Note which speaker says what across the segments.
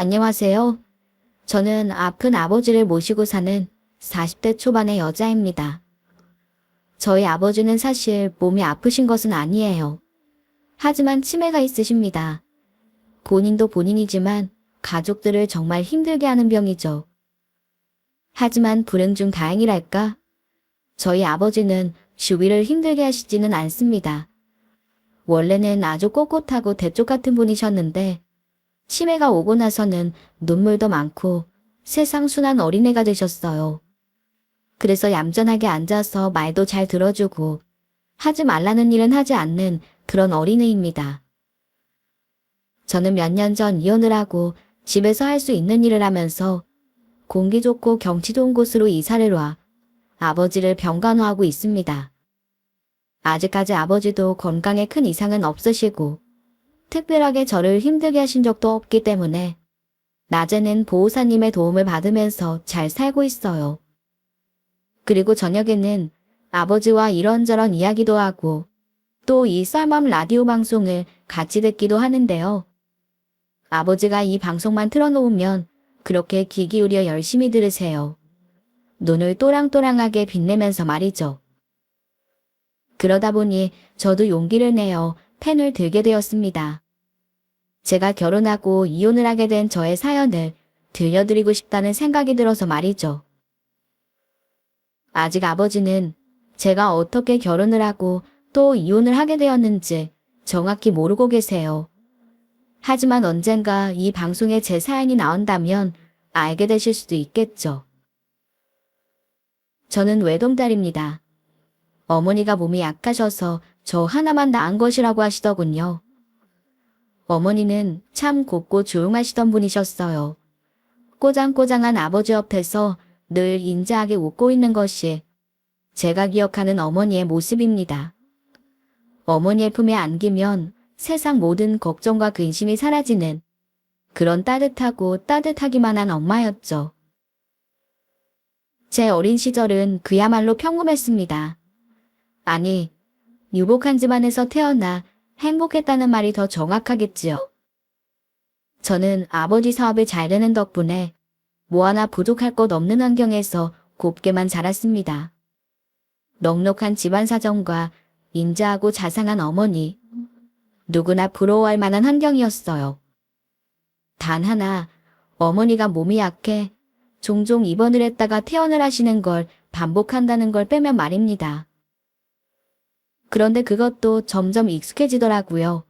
Speaker 1: 안녕하세요. 저는 아픈 아버지를 모시고 사는 40대 초반의 여자입니다. 저희 아버지는 사실 몸이 아프신 것은 아니에요. 하지만 치매가 있으십니다. 본인도 본인이지만 가족들을 정말 힘들게 하는 병이죠. 하지만 불행 중 다행이랄까? 저희 아버지는 주위를 힘들게 하시지는 않습니다. 원래는 아주 꼿꼿하고 대쪽 같은 분이셨는데 치매가 오고 나서는 눈물도 많고 세상 순한 어린애가 되셨어요. 그래서 얌전하게 앉아서 말도 잘 들어주고 하지 말라는 일은 하지 않는 그런 어린애입니다. 저는 몇 년 전 이혼을 하고 집에서 할 수 있는 일을 하면서 공기 좋고 경치 좋은 곳으로 이사를 와 아버지를 병간호하고 있습니다. 아직까지 아버지도 건강에 큰 이상은 없으시고 특별하게 저를 힘들게 하신 적도 없기 때문에 낮에는 보호사님의 도움을 받으면서 잘 살고 있어요. 그리고 저녁에는 아버지와 이런저런 이야기도 하고 또 이 쌀맘 라디오 방송을 같이 듣기도 하는데요. 아버지가 이 방송만 틀어놓으면 그렇게 귀 기울여 열심히 들으세요. 눈을 또랑또랑하게 빛내면서 말이죠. 그러다 보니 저도 용기를 내어 펜을 들게 되었습니다. 제가 결혼하고 이혼을 하게 된 저의 사연을 들려드리고 싶다는 생각이 들어서 말이죠. 아직 아버지는 제가 어떻게 결혼을 하고 또 이혼을 하게 되었는지 정확히 모르고 계세요. 하지만 언젠가 이 방송에 제 사연이 나온다면 알게 되실 수도 있겠죠. 저는 외동딸입니다. 어머니가 몸이 약하셔서 저 하나만 낳은 것이라고 하시더군요. 어머니는 참 곱고 조용하시던 분이셨어요. 꼬장꼬장한 아버지 옆에서 늘 인자하게 웃고 있는 것이 제가 기억하는 어머니의 모습입니다. 어머니의 품에 안기면 세상 모든 걱정과 근심이 사라지는 그런 따뜻하고 따뜻하기만 한 엄마였죠. 제 어린 시절은 그야말로 평범했습니다. 아니, 유복한 집안에서 태어나 행복했다는 말이 더 정확하겠지요. 저는 아버지 사업을 잘 되는 덕분에 뭐 하나 부족할 것 없는 환경에서 곱게만 자랐습니다. 넉넉한 집안 사정과 인자하고 자상한 어머니, 누구나 부러워할 만한 환경이었어요. 단 하나, 어머니가 몸이 약해 종종 입원을 했다가 퇴원을 하시는 걸 반복한다는 걸 빼면 말입니다. 그런데 그것도 점점 익숙해지더라고요.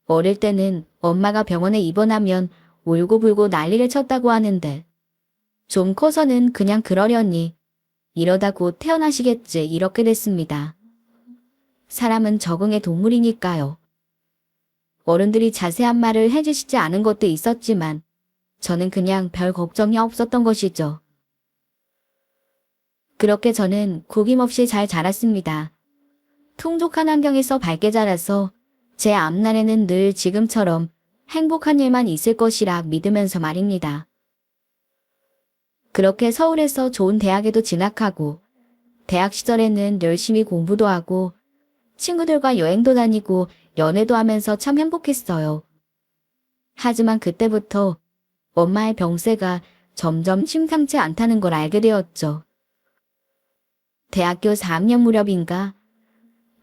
Speaker 1: 어릴 때는 엄마가 병원에 입원하면 울고불고 난리를 쳤다고 하는데 좀 커서는 그냥 그러려니 이러다 곧 태어나시겠지 이렇게 됐습니다. 사람은 적응의 동물이니까요. 어른들이 자세한 말을 해주시지 않은 것도 있었지만 저는 그냥 별 걱정이 없었던 것이죠. 그렇게 저는 구김없이 잘 자랐습니다. 풍족한 환경에서 밝게 자라서 제 앞날에는 늘 지금처럼 행복한 일만 있을 것이라 믿으면서 말입니다. 그렇게 서울에서 좋은 대학에도 진학하고 대학 시절에는 열심히 공부도 하고 친구들과 여행도 다니고 연애도 하면서 참 행복했어요. 하지만 그때부터 엄마의 병세가 점점 심상치 않다는 걸 알게 되었죠. 대학교 4학년 무렵인가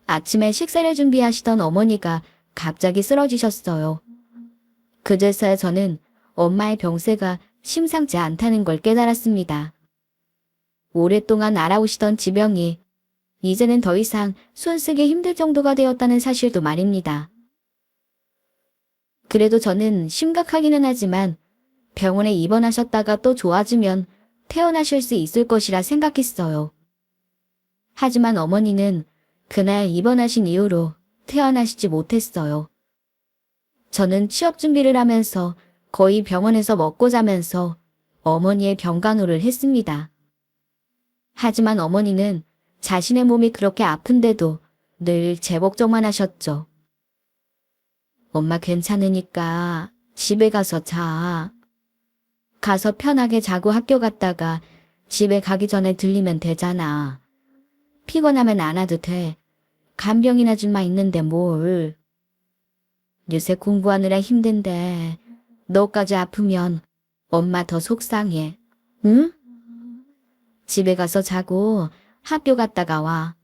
Speaker 1: 아침에 식사를 준비하시던 어머니가 갑자기 쓰러지셨어요. 그제서야 저는 엄마의 병세가 심상치 않다는 걸 깨달았습니다. 오랫동안 알아오시던 지병이 이제는 더 이상 손쓰기 힘들 정도가 되었다는 사실도 말입니다. 그래도 저는 심각하기는 하지만 병원에 입원하셨다가 또 좋아지면 퇴원하실 수 있을 것이라 생각했어요. 하지만 어머니는 그날 입원하신 이후로 퇴원하시지 못했어요. 저는 취업 준비를 하면서 거의 병원에서 먹고 자면서 어머니의 병간호를 했습니다. 하지만 어머니는 자신의 몸이 그렇게 아픈데도 늘 제 걱정만 하셨죠. 엄마 괜찮으니까 집에 가서 자. 가서 편하게 자고 학교 갔다가 집에 가기 전에 들리면 되잖아. 피곤하면 안 와도 돼. 간병인 아줌마 있는데 뭘. 요새 공부하느라 힘든데 너까지 아프면 엄마 더 속상해. 응? 집에 가서 자고 학교 갔다가 와.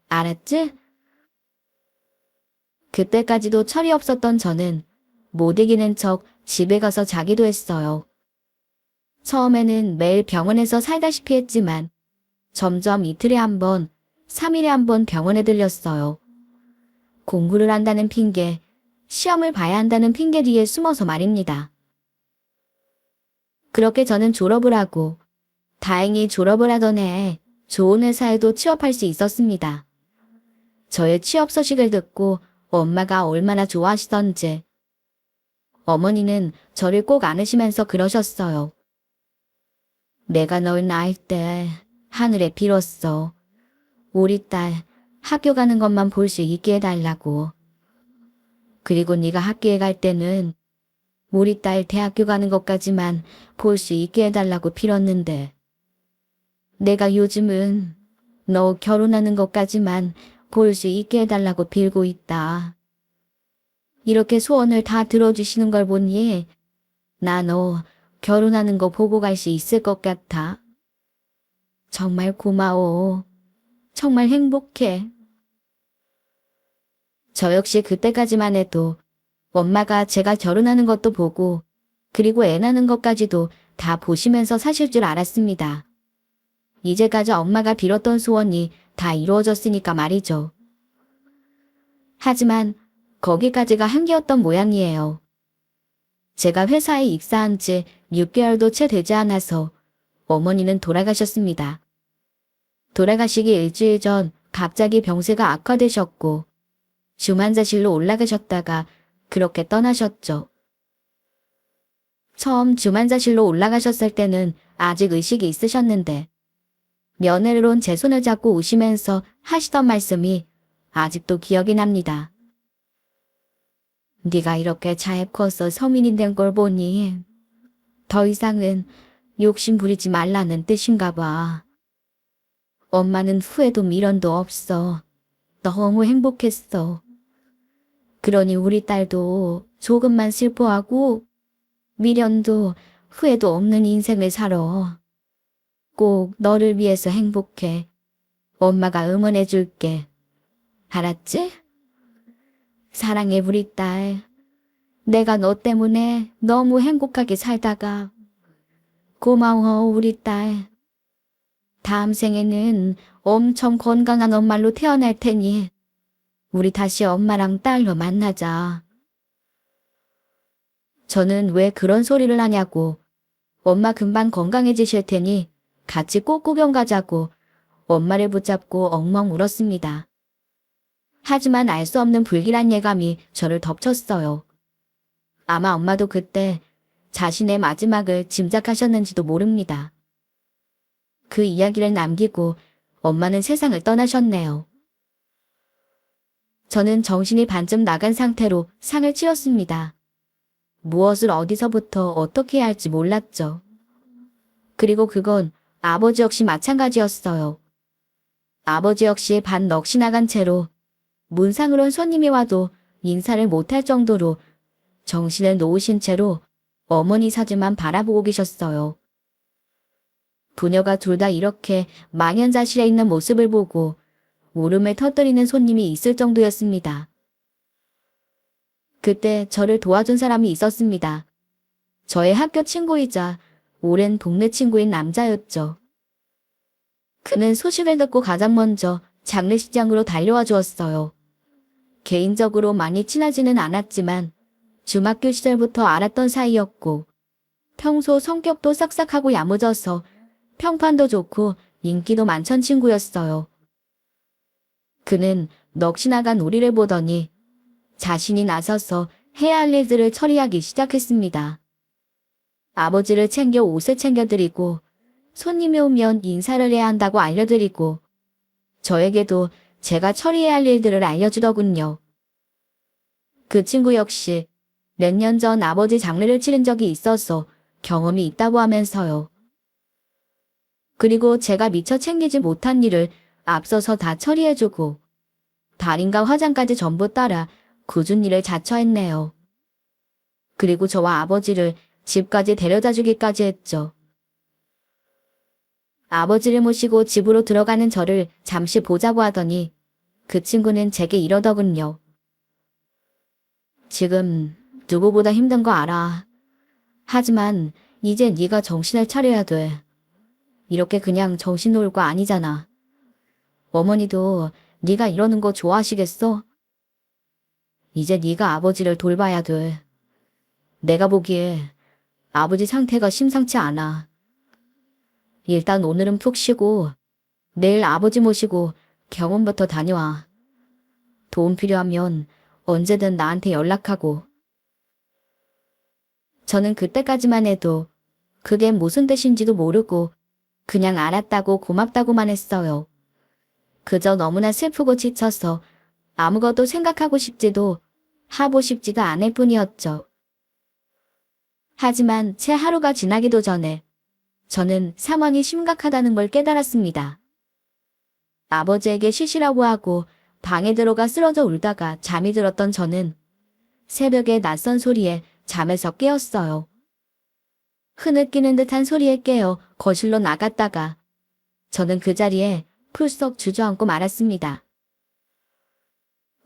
Speaker 1: 알았지? 그때까지도 철이 없었던 저는 못 이기는 척 집에 가서 자기도 했어요. 처음에는 매일 병원에서 살다시피 했지만 점점 이틀에 한 번, 3일에 한 번 병원에 들렸어요. 공부를 한다는 핑계, 시험을 봐야 한다는 핑계 뒤에 숨어서 말입니다. 그렇게 저는 졸업을 하고 다행히 졸업을 하던 해에 좋은 회사에도 취업할 수 있었습니다. 저의 취업 소식을 듣고 엄마가 얼마나 좋아하시던지 어머니는 저를 꼭 안으시면서 그러셨어요. 내가 널 낳을 때 하늘에 빌었어. 우리 딸 학교 가는 것만 볼 수 있게 해달라고. 그리고 네가 학교에 갈 때는 우리 딸 대학교 가는 것까지만 볼 수 있게 해달라고 빌었는데 내가 요즘은 너 결혼하는 것까지만 볼 수 있게 해달라고 빌고 있다. 이렇게 소원을 다 들어주시는 걸 보니 나 너 결혼하는 거 보고 갈 수 있을 것 같아. 정말 고마워. 정말 행복해. 저 역시 그때까지만 해도 엄마가 제가 결혼하는 것도 보고 그리고 애 낳는 것까지도 다 보시면서 사실 줄 알았습니다. 이제까지 엄마가 빌었던 소원이 다 이루어졌으니까 말이죠. 하지만 거기까지가 한계였던 모양이에요. 제가 회사에 입사한 지 6개월도 채 되지 않아서 어머니는 돌아가셨습니다. 돌아가시기 일주일 전 갑자기 병세가 악화되셨고 중환자실로 올라가셨다가 그렇게 떠나셨죠. 처음 중환자실로 올라가셨을 때는 아직 의식이 있으셨는데 면회를 온 제 손을 잡고 우시면서 하시던 말씀이 아직도 기억이 납니다. 네가 이렇게 잘 커서 성인이 된 걸 보니 더 이상은 욕심 부리지 말라는 뜻인가 봐. 엄마는 후회도 미련도 없어. 너무 행복했어. 그러니 우리 딸도 조금만 슬퍼하고 미련도 후회도 없는 인생을 살아. 꼭 너를 위해서 행복해. 엄마가 응원해 줄게. 알았지? 사랑해 우리 딸. 내가 너 때문에 너무 행복하게 살다가 고마워 우리 딸. 다음 생에는 엄청 건강한 엄마로 태어날 테니 우리 다시 엄마랑 딸로 만나자. 저는 왜 그런 소리를 하냐고 엄마 금방 건강해지실 테니 같이 꼭 구경 가자고 엄마를 붙잡고 엉엉 울었습니다. 하지만 알 수 없는 불길한 예감이 저를 덮쳤어요. 아마 엄마도 그때 자신의 마지막을 짐작하셨는지도 모릅니다. 그 이야기를 남기고 엄마는 세상을 떠나셨네요. 저는 정신이 반쯤 나간 상태로 상을 치렀습니다. 무엇을 어디서부터 어떻게 해야 할지 몰랐죠. 그리고 그건 아버지 역시 마찬가지였어요. 아버지 역시 반 넋이 나간 채로 문상으로 온 손님이 와도 인사를 못할 정도로 정신을 놓으신 채로 어머니 사진만 바라보고 계셨어요. 부녀가 둘 다 이렇게 망연자실해 있는 모습을 보고 울음을 터뜨리는 손님이 있을 정도였습니다. 그때 저를 도와준 사람이 있었습니다. 저의 학교 친구이자 오랜 동네 친구인 남자였죠. 그는 소식을 듣고 가장 먼저 장례식장으로 달려와 주었어요. 개인적으로 많이 친하지는 않았지만 중학교 시절부터 알았던 사이였고 평소 성격도 싹싹하고 야무져서 평판도 좋고 인기도 많던 친구였어요. 그는 넋이 나간 우리를 보더니 자신이 나서서 해야 할 일들을 처리하기 시작했습니다. 아버지를 챙겨 옷을 챙겨드리고 손님이 오면 인사를 해야 한다고 알려드리고 저에게도 제가 처리해야 할 일들을 알려주더군요. 그 친구 역시 몇 년 전 아버지 장례를 치른 적이 있어서 경험이 있다고 하면서요. 그리고 제가 미처 챙기지 못한 일을 앞서서 다 처리해주고 달인과 화장까지 전부 따라 굳은 일을 자처했네요. 그리고 저와 아버지를 집까지 데려다 주기까지 했죠. 아버지를 모시고 집으로 들어가는 저를 잠시 보자고 하더니 그 친구는 제게 이러더군요. 지금 누구보다 힘든 거 알아. 하지만 이제 네가 정신을 차려야 돼. 이렇게 그냥 정신 놓을 거 아니잖아. 어머니도 네가 이러는 거 좋아하시겠어? 이제 네가 아버지를 돌봐야 돼. 내가 보기에 아버지 상태가 심상치 않아. 일단 오늘은 푹 쉬고 내일 아버지 모시고 병원부터 다녀와. 도움 필요하면 언제든 나한테 연락하고. 저는 그때까지만 해도 그게 무슨 뜻인지도 모르고 그냥 알았다고 고맙다고만 했어요. 그저 너무나 슬프고 지쳐서 아무것도 생각하고 싶지도 하고 싶지도 않을 뿐이었죠. 하지만 채 하루가 지나기도 전에 저는 상황이 심각하다는 걸 깨달았습니다. 아버지에게 쉬시라고 하고 방에 들어가 쓰러져 울다가 잠이 들었던 저는 새벽에 낯선 소리에 잠에서 깨었어요. 흐느끼는 듯한 소리에 깨어 거실로 나갔다가 저는 그 자리에 풀썩 주저앉고 말았습니다.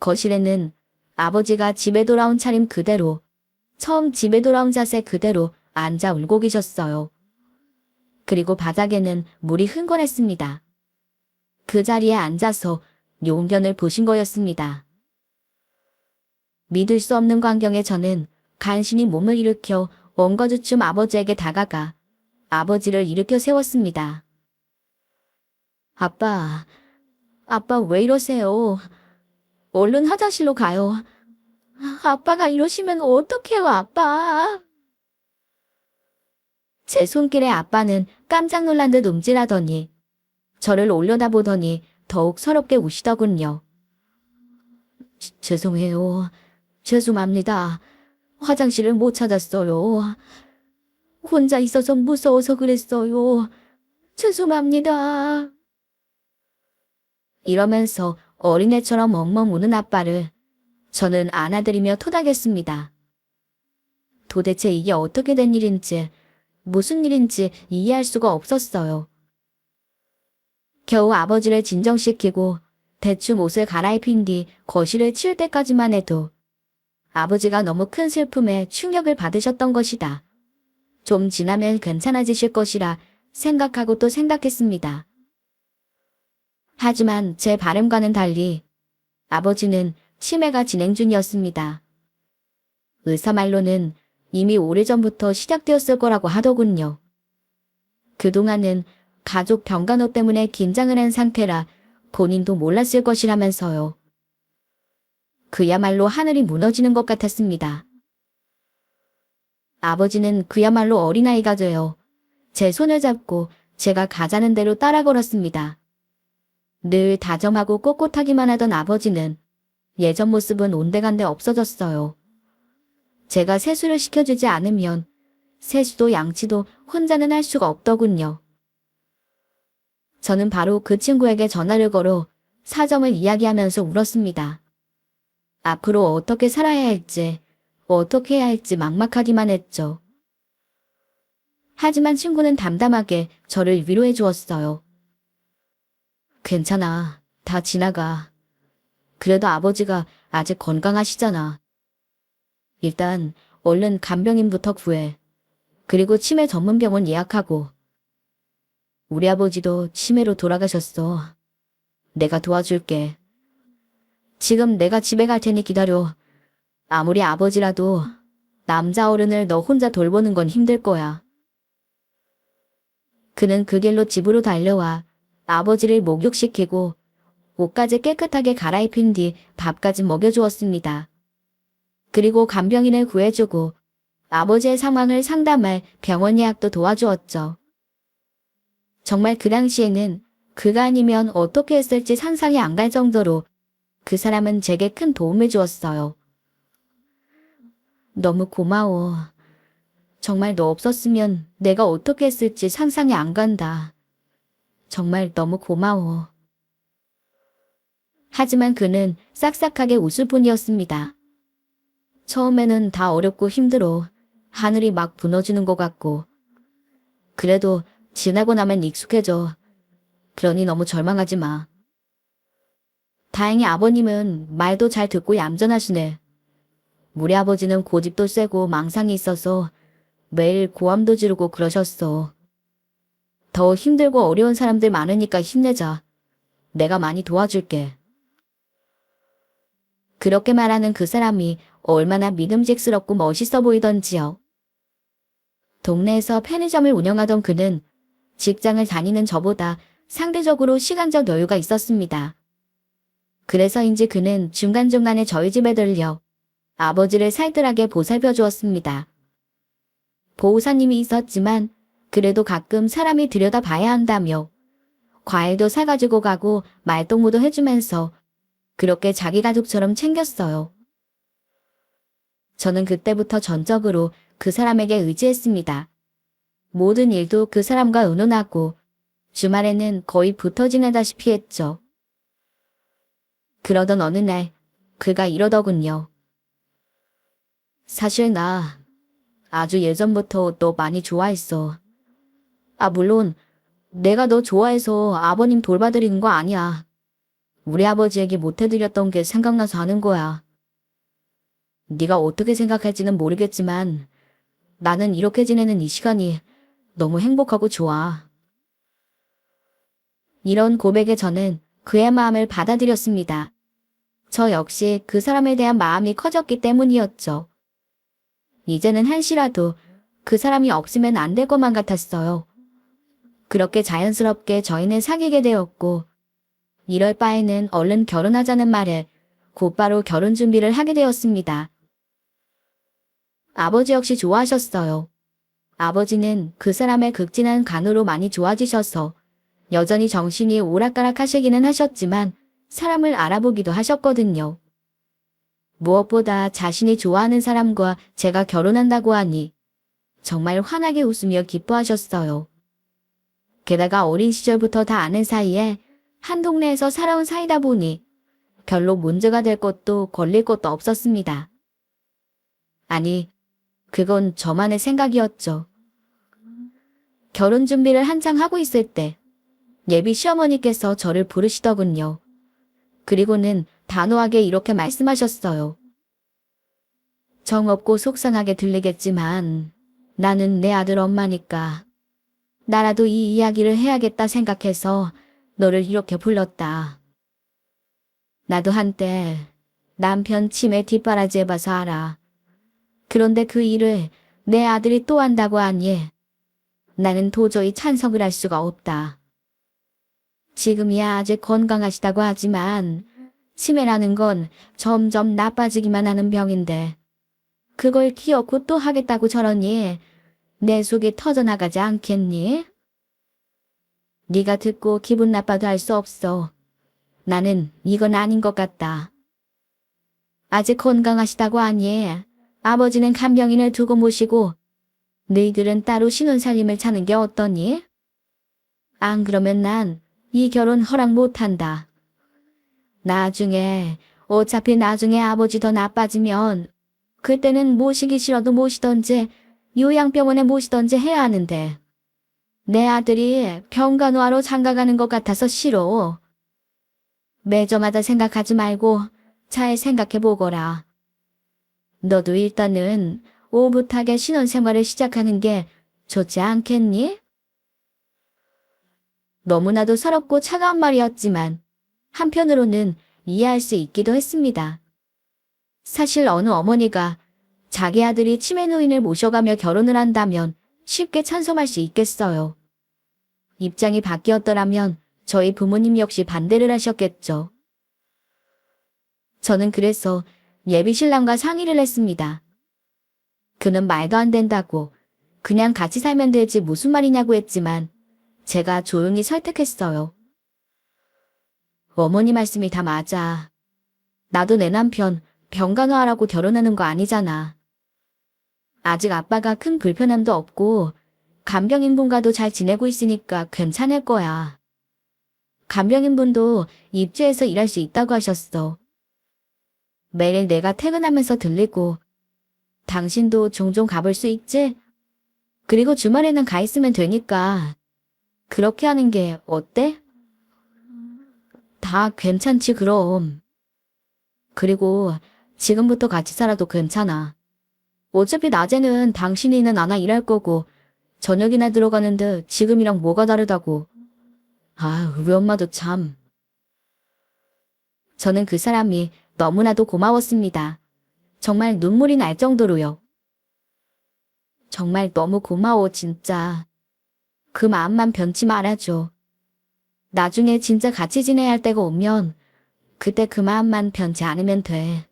Speaker 1: 거실에는 아버지가 집에 돌아온 차림 그대로, 처음 집에 돌아온 자세 그대로 앉아 울고 계셨어요. 그리고 바닥에는 물이 흥건했습니다. 그 자리에 앉아서 용변을 보신 거였습니다. 믿을 수 없는 광경에 저는 간신히 몸을 일으켜 엉거주춤 아버지에게 다가가 아버지를 일으켜 세웠습니다. 아빠 왜 이러세요? 얼른 화장실로 가요. 아빠가 이러시면 어떡해요, 아빠. 제 손길에 아빠는 깜짝 놀란 듯 움찔하더니 저를 올려다보더니 더욱 서럽게 우시더군요. 죄송해요. 죄송합니다. 화장실을 못 찾았어요. 혼자 있어서 무서워서 그랬어요. 죄송합니다. 이러면서 어린애처럼 멍멍 우는 아빠를 저는 안아드리며 토닥였습니다. 도대체 이게 어떻게 된 일인지, 무슨 일인지 이해할 수가 없었어요. 겨우 아버지를 진정시키고 대충 옷을 갈아입힌 뒤 거실을 치울 때까지만 해도 아버지가 너무 큰 슬픔에 충격을 받으셨던 것이다. 좀 지나면 괜찮아지실 것이라 생각하고 또 생각했습니다. 하지만 제 바람과는 달리 아버지는 치매가 진행 중이었습니다. 의사 말로는 이미 오래전부터 시작되었을 거라고 하더군요. 그동안은 가족 병간호 때문에 긴장을 한 상태라 본인도 몰랐을 것이라면서요. 그야말로 하늘이 무너지는 것 같았습니다. 아버지는 그야말로 어린아이가 되어 제 손을 잡고 제가 가자는 대로 따라 걸었습니다. 늘 다정하고 꼿꼿하기만 하던 아버지는 예전 모습은 온데간데 없어졌어요. 제가 세수를 시켜주지 않으면 세수도 양치도 혼자는 할 수가 없더군요. 저는 바로 그 친구에게 전화를 걸어 사정을 이야기하면서 울었습니다. 앞으로 어떻게 살아야 할지, 어떻게 해야 할지 막막하기만 했죠. 하지만 친구는 담담하게 저를 위로해 주었어요. 괜찮아. 다 지나가. 그래도 아버지가 아직 건강하시잖아. 일단 얼른 간병인부터 구해. 그리고 치매 전문병원 예약하고. 우리 아버지도 치매로 돌아가셨어. 내가 도와줄게. 지금 내가 집에 갈 테니 기다려. 아무리 아버지라도 남자 어른을 너 혼자 돌보는 건 힘들 거야. 그는 그 길로 집으로 달려와 아버지를 목욕시키고 옷까지 깨끗하게 갈아입힌 뒤 밥까지 먹여주었습니다. 그리고 간병인을 구해주고 아버지의 상황을 상담할 병원 예약도 도와주었죠. 정말 그 당시에는 그가 아니면 어떻게 했을지 상상이 안 갈 정도로 그 사람은 제게 큰 도움을 주었어요. 너무 고마워. 정말 너 없었으면 내가 어떻게 했을지 상상이 안 간다. 정말 너무 고마워. 하지만 그는 싹싹하게 웃을 뿐이었습니다. 처음에는 다 어렵고 힘들어. 하늘이 막 무너지는 것 같고. 그래도 지나고 나면 익숙해져. 그러니 너무 절망하지 마. 다행히 아버님은 말도 잘 듣고 얌전하시네. 우리 아버지는 고집도 세고 망상이 있어서 매일 고함도 지르고 그러셨어. 더 힘들고 어려운 사람들 많으니까 힘내자. 내가 많이 도와줄게. 그렇게 말하는 그 사람이 얼마나 믿음직스럽고 멋있어 보이던지요. 동네에서 편의점을 운영하던 그는 직장을 다니는 저보다 상대적으로 시간적 여유가 있었습니다. 그래서인지 그는 중간중간에 저희 집에 들려 아버지를 살뜰하게 보살펴 주었습니다. 보호사님이 있었지만 그래도 가끔 사람이 들여다봐야 한다며 과일도 사가지고 가고 말동무도 해주면서 그렇게 자기 가족처럼 챙겼어요. 저는 그때부터 전적으로 그 사람에게 의지했습니다. 모든 일도 그 사람과 의논하고 주말에는 거의 붙어 지내다시피 했죠. 그러던 어느 날 그가 이러더군요. 사실 나 아주 예전부터 너 많이 좋아했어. 물론 내가 너 좋아해서 아버님 돌봐드리는 거 아니야. 우리 아버지에게 못해드렸던 게 생각나서 하는 거야. 네가 어떻게 생각할지는 모르겠지만 나는 이렇게 지내는 이 시간이 너무 행복하고 좋아. 이런 고백에 저는 그의 마음을 받아들였습니다. 저 역시 그 사람에 대한 마음이 커졌기 때문이었죠. 이제는 한시라도 그 사람이 없으면 안 될 것만 같았어요. 그렇게 자연스럽게 저희는 사귀게 되었고 이럴 바에는 얼른 결혼하자는 말에 곧바로 결혼 준비를 하게 되었습니다. 아버지 역시 좋아하셨어요. 아버지는 그 사람의 극진한 간호로 많이 좋아지셔서 여전히 정신이 오락가락 하시기는 하셨지만 사람을 알아보기도 하셨거든요. 무엇보다 자신이 좋아하는 사람과 제가 결혼한다고 하니 정말 환하게 웃으며 기뻐하셨어요. 게다가 어린 시절부터 다 아는 사이에 한 동네에서 살아온 사이다 보니 별로 문제가 될 것도 걸릴 것도 없었습니다. 아니, 그건 저만의 생각이었죠. 결혼 준비를 한창 하고 있을 때 예비 시어머니께서 저를 부르시더군요. 그리고는 단호하게 이렇게 말씀하셨어요. 정없고 속상하게 들리겠지만 나는 내 아들 엄마니까 나라도 이 이야기를 해야겠다 생각해서 너를 이렇게 불렀다. 나도 한때 남편 치매 뒷바라지 해봐서 알아. 그런데 그 일을 내 아들이 또 한다고 하니 나는 도저히 찬성을 할 수가 없다. 지금이야 아직 건강하시다고 하지만 치매라는 건 점점 나빠지기만 하는 병인데 그걸 기어코 또 하겠다고 저러니 내 속이 터져나가지 않겠니? 네가 듣고 기분 나빠도 할 수 없어. 나는 이건 아닌 것 같다. 아직 건강하시다고 하니 아버지는 간병인을 두고 모시고 너희들은 따로 신혼살림을 차는 게 어떠니? 안 그러면 난 이 결혼 허락 못한다. 어차피 나중에 아버지 더 나빠지면 그때는 모시기 싫어도 모시던지 요양병원에 모시던지 해야 하는데 내 아들이 병간호하러 장가가는 것 같아서 싫어. 매저마다 생각하지 말고 잘 생각해 보거라. 너도 일단은 오붓하게 신혼생활을 시작하는 게 좋지 않겠니? 너무나도 서럽고 차가운 말이었지만 한편으로는 이해할 수 있기도 했습니다. 사실 어느 어머니가 자기 아들이 치매 노인을 모셔가며 결혼을 한다면 쉽게 찬성할 수 있겠어요. 입장이 바뀌었더라면 저희 부모님 역시 반대를 하셨겠죠. 저는 그래서 예비 신랑과 상의를 했습니다. 그는 말도 안 된다고 그냥 같이 살면 되지 무슨 말이냐고 했지만 제가 조용히 설득했어요. 어머니 말씀이 다 맞아. 나도 내 남편 병간호하라고 결혼하는 거 아니잖아. 아직 아빠가 큰 불편함도 없고 간병인분과도 잘 지내고 있으니까 괜찮을 거야. 간병인분도 입주해서 일할 수 있다고 하셨어. 매일 내가 퇴근하면서 들리고 당신도 종종 가볼 수 있지? 그리고 주말에는 가 있으면 되니까. 그렇게 하는 게 어때? 다 괜찮지, 그럼. 그리고 지금부터 같이 살아도 괜찮아. 어차피 낮에는 당신이는 안 와 일할 거고, 저녁이나 들어가는데 지금이랑 뭐가 다르다고. 아, 우리 엄마도 참. 저는 그 사람이 너무나도 고마웠습니다. 정말 눈물이 날 정도로요. 정말 너무 고마워, 진짜. 그 마음만 변치 말아줘. 나중에 진짜 같이 지내야 할 때가 오면 그때 그 마음만 변치 않으면 돼.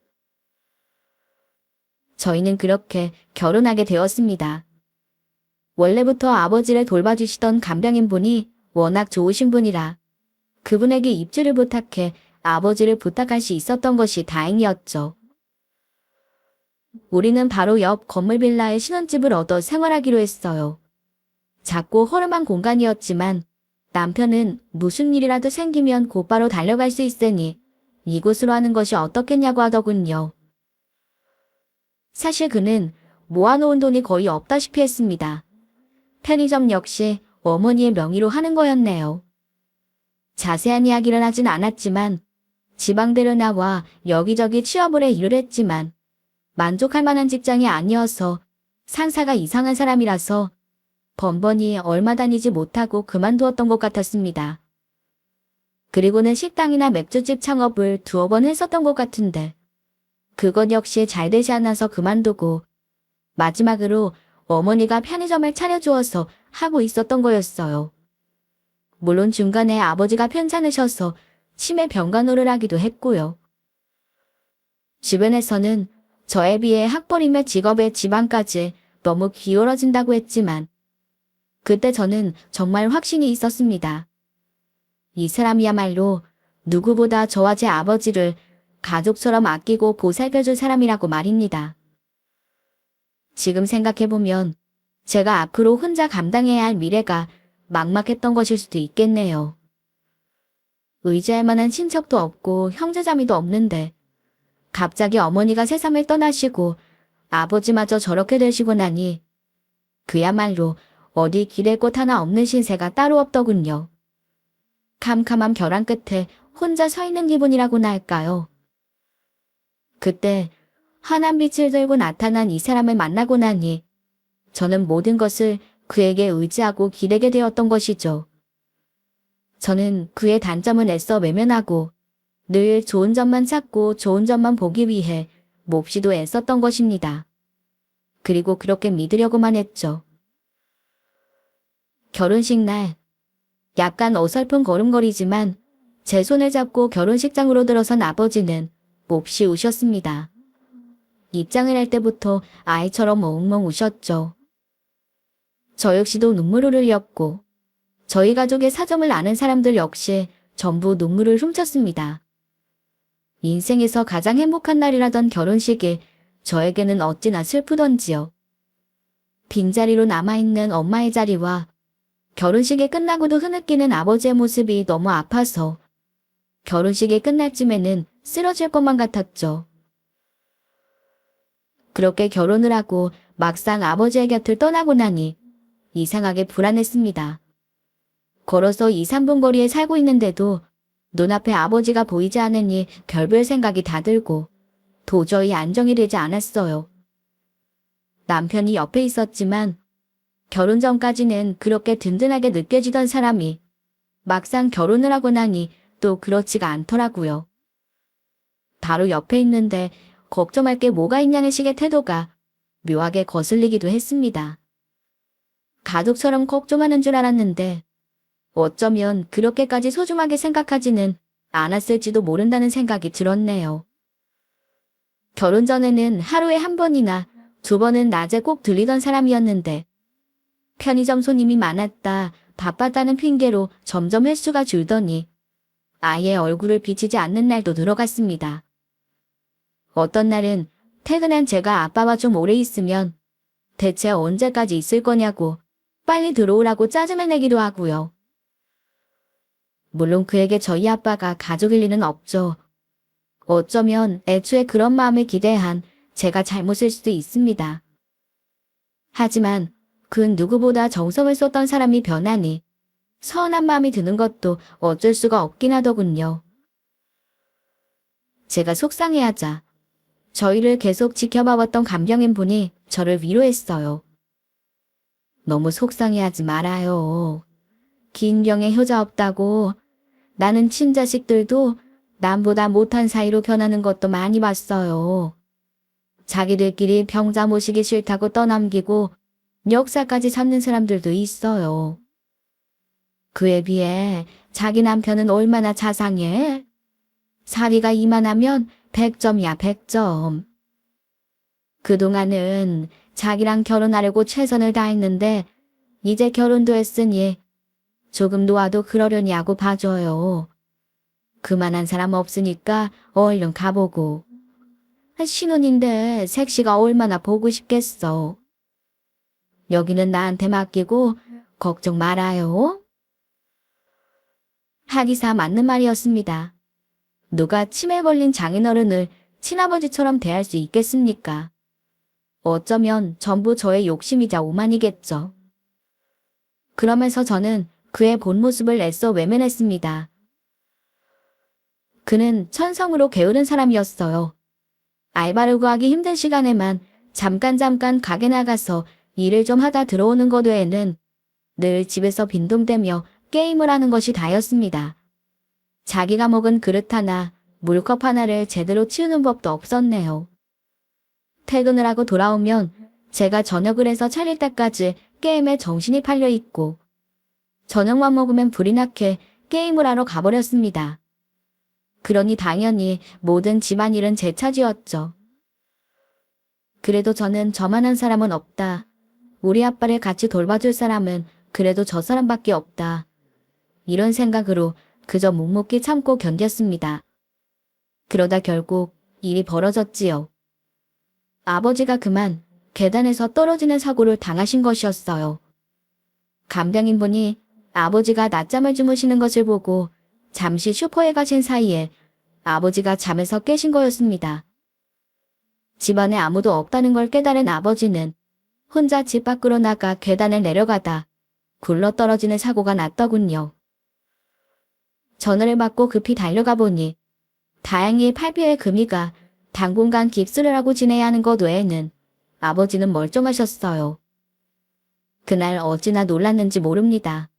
Speaker 1: 저희는 그렇게 결혼하게 되었습니다. 원래부터 아버지를 돌봐주시던 간병인 분이 워낙 좋으신 분이라 그분에게 입주를 부탁해 아버지를 부탁할 수 있었던 것이 다행이었죠. 우리는 바로 옆 건물 빌라에 신혼집을 얻어 생활하기로 했어요. 작고 허름한 공간이었지만 남편은 무슨 일이라도 생기면 곧바로 달려갈 수 있으니 이곳으로 하는 것이 어떻겠냐고 하더군요. 사실 그는 모아놓은 돈이 거의 없다시피 했습니다. 편의점 역시 어머니의 명의로 하는 거였네요. 자세한 이야기를 하진 않았지만 지방대로 나와 여기저기 취업을 해 일을 했지만 만족할 만한 직장이 아니어서 상사가 이상한 사람이라서 번번이 얼마 다니지 못하고 그만두었던 것 같았습니다. 그리고는 식당이나 맥주집 창업을 두어 번 했었던 것 같은데 그것 역시 잘 되지 않아서 그만두고 마지막으로 어머니가 편의점을 차려주어서 하고 있었던 거였어요. 물론 중간에 아버지가 편찮으셔서 치매 병간호를 하기도 했고요. 주변에서는 저에 비해 학벌이며 직업의 지방까지 너무 기울어진다고 했지만 그때 저는 정말 확신이 있었습니다. 이 사람이야말로 누구보다 저와 제 아버지를 가족처럼 아끼고 보살펴줄 사람이라고 말입니다. 지금 생각해보면 제가 앞으로 혼자 감당해야 할 미래가 막막했던 것일 수도 있겠네요. 의지할 만한 친척도 없고 형제자매도 없는데 갑자기 어머니가 세상을 떠나시고 아버지마저 저렇게 되시고 나니 그야말로 어디 길에 꽃 하나 없는 신세가 따로 없더군요. 캄캄한 벼랑 끝에 혼자 서 있는 기분이라고나 할까요? 그때 환한 빛을 들고 나타난 이 사람을 만나고 나니 저는 모든 것을 그에게 의지하고 기대게 되었던 것이죠. 저는 그의 단점을 애써 외면하고 늘 좋은 점만 찾고 좋은 점만 보기 위해 몹시도 애썼던 것입니다. 그리고 그렇게 믿으려고만 했죠. 결혼식 날 약간 어설픈 걸음걸이지만 제 손을 잡고 결혼식장으로 들어선 아버지는 몹시 우셨습니다. 입장을 할 때부터 아이처럼 엉엉 우셨죠. 저 역시도 눈물을 흘렸고 저희 가족의 사정을 아는 사람들 역시 전부 눈물을 훔쳤습니다. 인생에서 가장 행복한 날이라던 결혼식이 저에게는 어찌나 슬프던지요. 빈자리로 남아있는 엄마의 자리와 결혼식이 끝나고도 흐느끼는 아버지의 모습이 너무 아파서 결혼식이 끝날 쯤에는 쓰러질 것만 같았죠. 그렇게 결혼을 하고 막상 아버지의 곁을 떠나고 나니 이상하게 불안했습니다. 걸어서 2, 3분 거리에 살고 있는데도 눈앞에 아버지가 보이지 않으니 별별 생각이 다 들고 도저히 안정이 되지 않았어요. 남편이 옆에 있었지만 결혼 전까지는 그렇게 든든하게 느껴지던 사람이 막상 결혼을 하고 나니 또 그렇지가 않더라고요. 바로 옆에 있는데 걱정할 게 뭐가 있냐는 식의 태도가 묘하게 거슬리기도 했습니다. 가족처럼 걱정하는 줄 알았는데 어쩌면 그렇게까지 소중하게 생각하지는 않았을지도 모른다는 생각이 들었네요. 결혼 전에는 하루에 한 번이나 두 번은 낮에 꼭 들리던 사람이었는데 편의점 손님이 많았다, 바빴다는 핑계로 점점 횟수가 줄더니 아예 얼굴을 비치지 않는 날도 들어갔습니다. 어떤 날은 퇴근한 제가 아빠와 좀 오래 있으면 대체 언제까지 있을 거냐고 빨리 들어오라고 짜증을 내기도 하고요. 물론 그에게 저희 아빠가 가족일 리는 없죠. 어쩌면 애초에 그런 마음을 기대한 제가 잘못일 수도 있습니다. 하지만 그 누구보다 정성을 쏟던 사람이 변하니 서운한 마음이 드는 것도 어쩔 수가 없긴 하더군요. 제가 속상해하자 저희를 계속 지켜봐왔던 간병인 분이 저를 위로했어요. 너무 속상해하지 말아요. 긴 병에 효자 없다고. 나는 친자식들도 남보다 못한 사이로 변하는 것도 많이 봤어요. 자기들끼리 병자 모시기 싫다고 떠넘기고 역사까지 잡는 사람들도 있어요. 그에 비해 자기 남편은 얼마나 자상해? 사위가 이만하면 100점이야 100점. 그동안은 자기랑 결혼하려고 최선을 다했는데 이제 결혼도 했으니 조금 놓아도 그러려니 하고 봐줘요. 그만한 사람 없으니까 얼른 가보고. 신혼인데 색시가 얼마나 보고 싶겠어. 여기는 나한테 맡기고 걱정 말아요. 하기사 맞는 말이었습니다. 누가 치매 걸린 장인어른을 친아버지처럼 대할 수 있겠습니까? 어쩌면 전부 저의 욕심이자 오만이겠죠. 그러면서 저는 그의 본 모습을 애써 외면했습니다. 그는 천성으로 게으른 사람이었어요. 알바를 구하기 힘든 시간에만 잠깐 가게 나가서 일을 좀 하다 들어오는 것 외에는 늘 집에서 빈둥대며 게임을 하는 것이 다였습니다. 자기가 먹은 그릇 하나, 물컵 하나를 제대로 치우는 법도 없었네요. 퇴근을 하고 돌아오면 제가 저녁을 해서 차릴 때까지 게임에 정신이 팔려 있고 저녁만 먹으면 불이 나게 게임을 하러 가버렸습니다. 그러니 당연히 모든 집안일은 제 차지였죠. 그래도 저는 저만한 사람은 없다. 우리 아빠를 같이 돌봐줄 사람은 그래도 저 사람밖에 없다. 이런 생각으로 그저 묵묵히 참고 견뎠습니다. 그러다 결국 일이 벌어졌지요. 아버지가 그만 계단에서 떨어지는 사고를 당하신 것이었어요. 간병인분이 아버지가 낮잠을 주무시는 것을 보고 잠시 슈퍼에 가신 사이에 아버지가 잠에서 깨신 거였습니다. 집안에 아무도 없다는 걸 깨달은 아버지는 혼자 집 밖으로 나가 계단을 내려가다 굴러떨어지는 사고가 났더군요. 전화를 받고 급히 달려가 보니 다행히 팔뼈의 금이가 당분간 깁스를 하고 지내야 하는 것 외에는 아버지는 멀쩡하셨어요. 그날 어찌나 놀랐는지 모릅니다.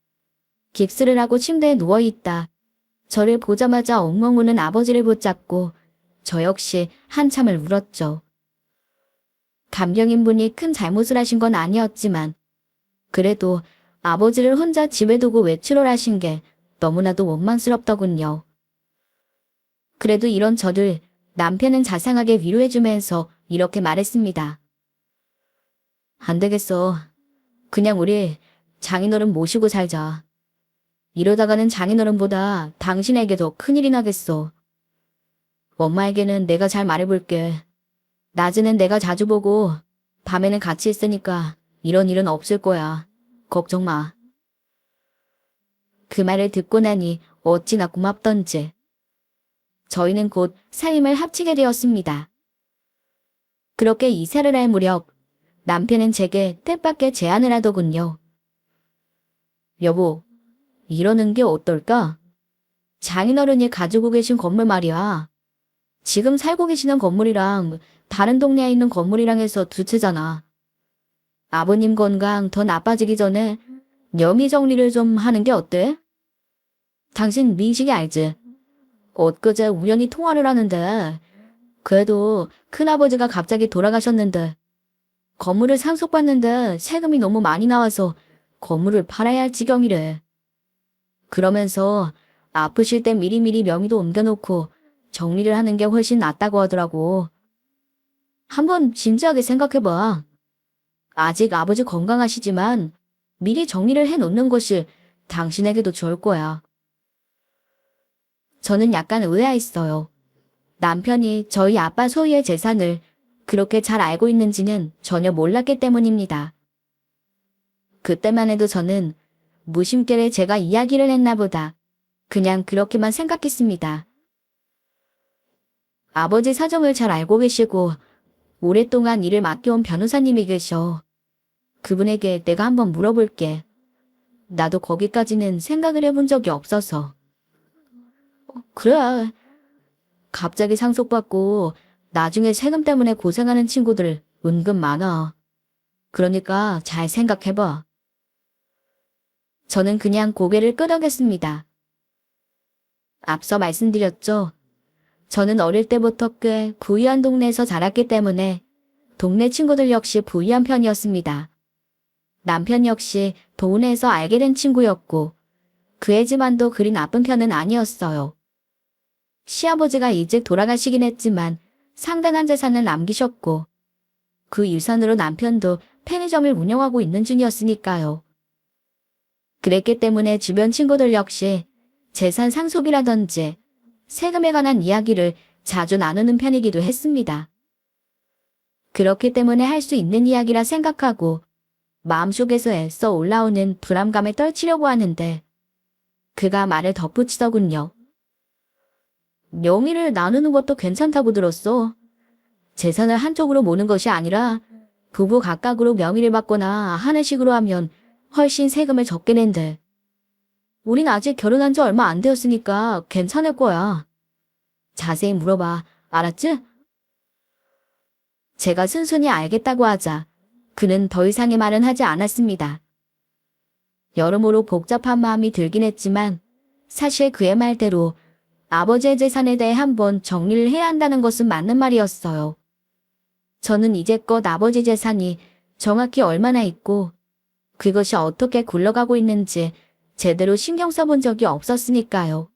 Speaker 1: 깁스를 하고 침대에 누워있다 저를 보자마자 엉엉 우는 아버지를 붙잡고 저 역시 한참을 울었죠. 간병인분이 큰 잘못을 하신 건 아니었지만 그래도 아버지를 혼자 집에 두고 외출을 하신 게 너무나도 원망스럽더군요. 그래도 이런 저를 남편은 자상하게 위로해주면서 이렇게 말했습니다. 안 되겠어. 그냥 우리 장인어른 모시고 살자. 이러다가는 장인어른보다 당신에게 더 큰일이 나겠어. 엄마에게는 내가 잘 말해볼게. 낮에는 내가 자주 보고 밤에는 같이 있으니까 이런 일은 없을 거야. 걱정 마. 그 말을 듣고 나니 어찌나 고맙던지. 저희는 곧 살림을 합치게 되었습니다. 그렇게 이사를 할 무렵 남편은 제게 뜻밖의 제안을 하더군요. 여보, 이러는 게 어떨까? 장인어른이 가지고 계신 건물 말이야. 지금 살고 계시는 건물이랑 다른 동네에 있는 건물이랑 해서 두 채잖아. 아버님 건강 더 나빠지기 전에 여미 정리를 좀 하는 게 어때? 당신 민식이 알지? 엊그제 우연히 통화를 하는데 그래도 큰아버지가 갑자기 돌아가셨는데 건물을 상속받는데 세금이 너무 많이 나와서 건물을 팔아야 할 지경이래. 그러면서 아프실 때 미리미리 명의도 옮겨놓고 정리를 하는 게 훨씬 낫다고 하더라고. 한번 진지하게 생각해봐. 아직 아버지 건강하시지만 미리 정리를 해놓는 것이 당신에게도 좋을 거야. 저는 약간 의아했어요. 남편이 저희 아빠 소유의 재산을 그렇게 잘 알고 있는지는 전혀 몰랐기 때문입니다. 그때만 해도 저는 무심결에 제가 이야기를 했나 보다. 그냥 그렇게만 생각했습니다. 아버지 사정을 잘 알고 계시고 오랫동안 일을 맡겨온 변호사님이 계셔. 그분에게 내가 한번 물어볼게. 나도 거기까지는 생각을 해본 적이 없어서. 그래. 갑자기 상속받고 나중에 세금 때문에 고생하는 친구들 은근 많아. 그러니까 잘 생각해봐. 저는 그냥 고개를 끄덕였습니다. 앞서 말씀드렸죠. 저는 어릴 때부터 꽤 부유한 동네에서 자랐기 때문에 동네 친구들 역시 부유한 편이었습니다. 남편 역시 동네에서 알게 된 친구였고 그의 집안도 그리 나쁜 편은 아니었어요. 시아버지가 일찍 돌아가시긴 했지만 상당한 재산을 남기셨고 그 유산으로 남편도 편의점을 운영하고 있는 중이었으니까요. 그랬기 때문에 주변 친구들 역시 재산 상속이라든지 세금에 관한 이야기를 자주 나누는 편이기도 했습니다. 그렇기 때문에 할 수 있는 이야기라 생각하고 마음속에서 애써 올라오는 불안감에 떨치려고 하는데 그가 말을 덧붙이더군요. 명의를 나누는 것도 괜찮다고 들었어. 재산을 한쪽으로 모는 것이 아니라 부부 각각으로 명의를 받거나 하는 식으로 하면 훨씬 세금을 적게 낸대. 우린 아직 결혼한 지 얼마 안 되었으니까 괜찮을 거야. 자세히 물어봐. 알았지? 제가 순순히 알겠다고 하자 그는 더 이상의 말은 하지 않았습니다. 여러모로 복잡한 마음이 들긴 했지만 사실 그의 말대로 아버지의 재산에 대해 한번 정리를 해야 한다는 것은 맞는 말이었어요. 저는 이제껏 아버지 재산이 정확히 얼마나 있고 그것이 어떻게 굴러가고 있는지 제대로 신경 써본 적이 없었으니까요.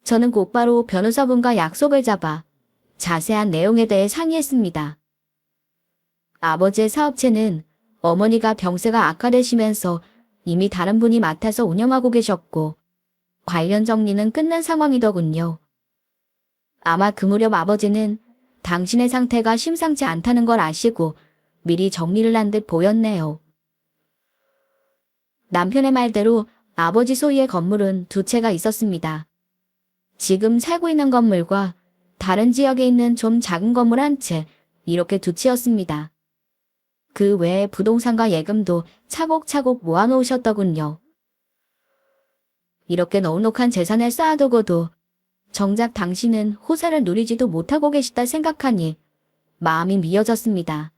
Speaker 1: 저는 곧바로 변호사분과 약속을 잡아 자세한 내용에 대해 상의했습니다. 아버지의 사업체는 어머니가 병세가 악화되시면서 이미 다른 분이 맡아서 운영하고 계셨고 관련 정리는 끝난 상황이더군요. 아마 그 무렵 아버지는 당신의 상태가 심상치 않다는 걸 아시고 미리 정리를 한 듯 보였네요. 남편의 말대로 아버지 소유의 건물은 두 채가 있었습니다. 지금 살고 있는 건물과 다른 지역에 있는 좀 작은 건물 한 채, 이렇게 두 채였습니다. 그 외에 부동산과 예금도 차곡차곡 모아놓으셨더군요. 이렇게 넉넉한 재산을 쌓아두고도 정작 당신은 호사를 누리지도 못하고 계시다 생각하니 마음이 미어졌습니다.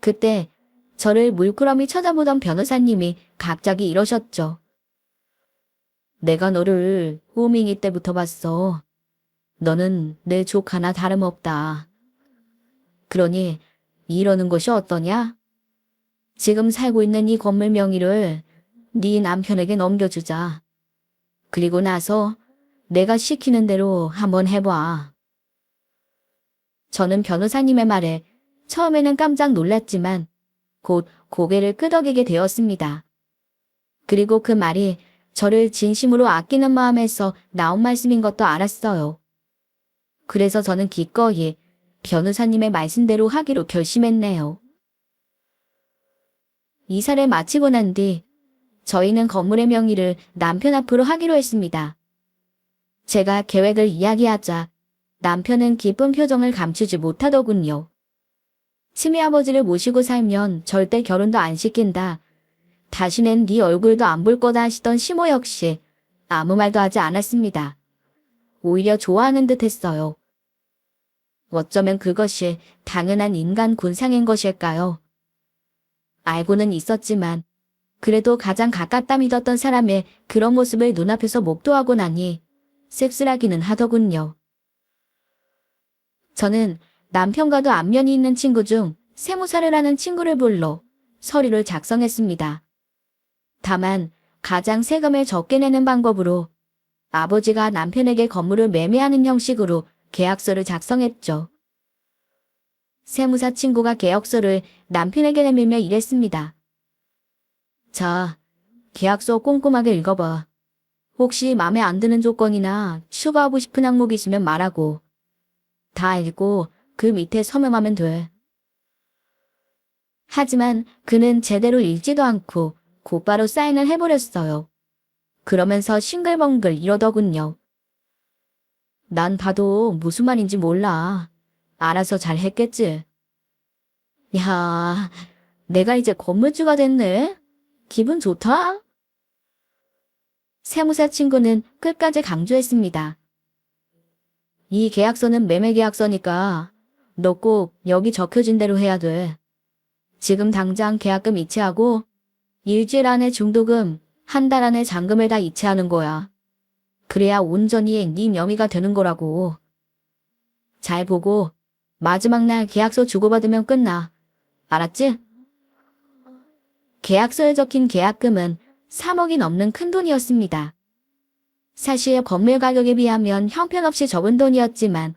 Speaker 1: 그때 저를 물끄러미 쳐다보던 변호사님이 갑자기 이러셨죠. 내가 너를 호밍이 때부터 봤어. 너는 내 조카나 다름없다. 그러니 이러는 것이 어떠냐? 지금 살고 있는 이 건물 명의를 네 남편에게 넘겨주자. 그리고 나서 내가 시키는 대로 한번 해봐. 저는 변호사님의 말에 처음에는 깜짝 놀랐지만 곧 고개를 끄덕이게 되었습니다. 그리고 그 말이 저를 진심으로 아끼는 마음에서 나온 말씀인 것도 알았어요. 그래서 저는 기꺼이 변호사님의 말씀대로 하기로 결심했네요. 이사를 마치고 난 뒤 저희는 건물의 명의를 남편 앞으로 하기로 했습니다. 제가 계획을 이야기하자 남편은 기쁜 표정을 감추지 못하더군요. 친미아버지를 모시고 살면 절대 결혼도 안 시킨다. 다시는 네 얼굴도 안 볼 거다 하시던 시모 역시 아무 말도 하지 않았습니다. 오히려 좋아하는 듯 했어요. 어쩌면 그것이 당연한 인간 군상인 것일까요? 알고는 있었지만 그래도 가장 가깝다 믿었던 사람의 그런 모습을 눈앞에서 목도하고 나니 씁쓸하기는 하더군요. 저는 남편과도 안면이 있는 친구 중 세무사를 하는 친구를 불러 서류를 작성했습니다. 다만 가장 세금을 적게 내는 방법으로 아버지가 남편에게 건물을 매매하는 형식으로 계약서를 작성했죠. 세무사 친구가 계약서를 남편에게 내밀며 이랬습니다. 자, 계약서 꼼꼼하게 읽어봐. 혹시 마음에 안 드는 조건이나 추가하고 싶은 항목이 있으면 말하고 다 읽고 그 밑에 서명하면 돼. 하지만 그는 제대로 읽지도 않고 곧바로 사인을 해버렸어요. 그러면서 싱글벙글 이러더군요. 난 봐도 무슨 말인지 몰라. 알아서 잘 했겠지. 야, 내가 이제 건물주가 됐네. 기분 좋다? 세무사 친구는 끝까지 강조했습니다. 이 계약서는 매매 계약서니까 너 꼭 여기 적혀진 대로 해야 돼. 지금 당장 계약금 이체하고 일주일 안에 중도금, 한 달 안에 잔금을 다 이체하는 거야. 그래야 온전히 네 명의가 되는 거라고. 잘 보고 마지막 날 계약서 주고받으면 끝나. 알았지? 계약서에 적힌 계약금은 3억이 넘는 큰 돈이었습니다. 사실 건물 가격에 비하면 형편없이 적은 돈이었지만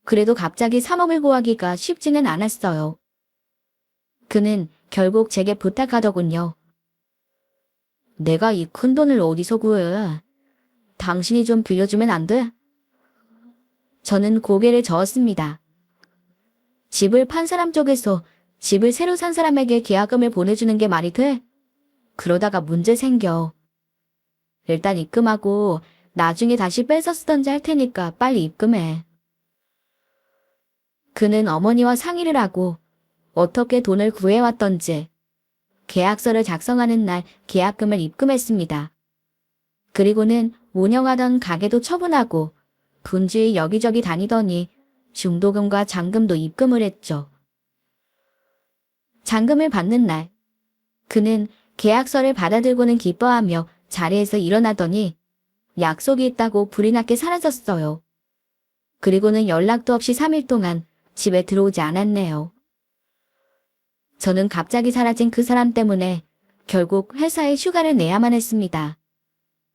Speaker 1: 그래도 갑자기 3억을 구하기가 쉽지는 않았어요. 그는 결국 제게 부탁하더군요. 내가 이 큰 돈을 어디서 구해? 당신이 좀 빌려주면 안 돼? 저는 고개를 저었습니다. 집을 판 사람 쪽에서 집을 새로 산 사람에게 계약금을 보내주는 게 말이 돼? 그러다가 문제 생겨. 일단 입금하고 나중에 다시 뺏어 쓰던지 할 테니까 빨리 입금해. 그는 어머니와 상의를 하고 어떻게 돈을 구해왔던지 계약서를 작성하는 날 계약금을 입금했습니다. 그리고는 운영하던 가게도 처분하고 분주히 여기저기 다니더니 중도금과 잔금도 입금을 했죠. 잔금을 받는 날 그는 계약서를 받아들고는 기뻐하며 자리에서 일어나더니 약속이 있다고 불이 나게 사라졌어요. 그리고는 연락도 없이 3일 동안 집에 들어오지 않았네요. 저는 갑자기 사라진 그 사람 때문에 결국 회사에 휴가를 내야만 했습니다.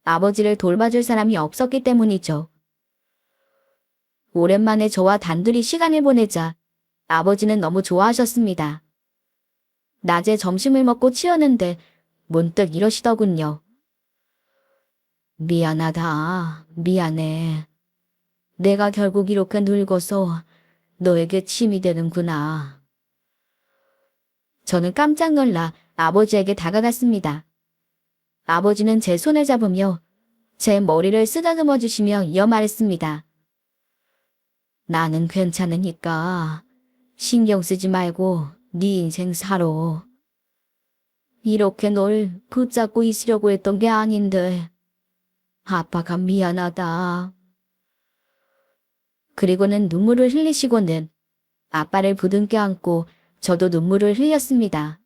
Speaker 1: 아버지를 돌봐줄 사람이 없었기 때문이죠. 오랜만에 저와 단둘이 시간을 보내자 아버지는 너무 좋아하셨습니다. 낮에 점심을 먹고 치웠는데 문득 이러시더군요. 미안하다. 미안해. 내가 결국 이렇게 늙어서 너에게 침이 되는구나. 저는 깜짝 놀라 아버지에게 다가갔습니다. 아버지는 제 손을 잡으며 제 머리를 쓰다듬어 주시며 이어 말했습니다. 나는 괜찮으니까 신경 쓰지 말고 네 인생 살아. 이렇게 널 붙잡고 있으려고 했던 게 아닌데 아빠가 미안하다. 그리고는 눈물을 흘리시고는 아빠를 부둥켜 안고 저도 눈물을 흘렸습니다.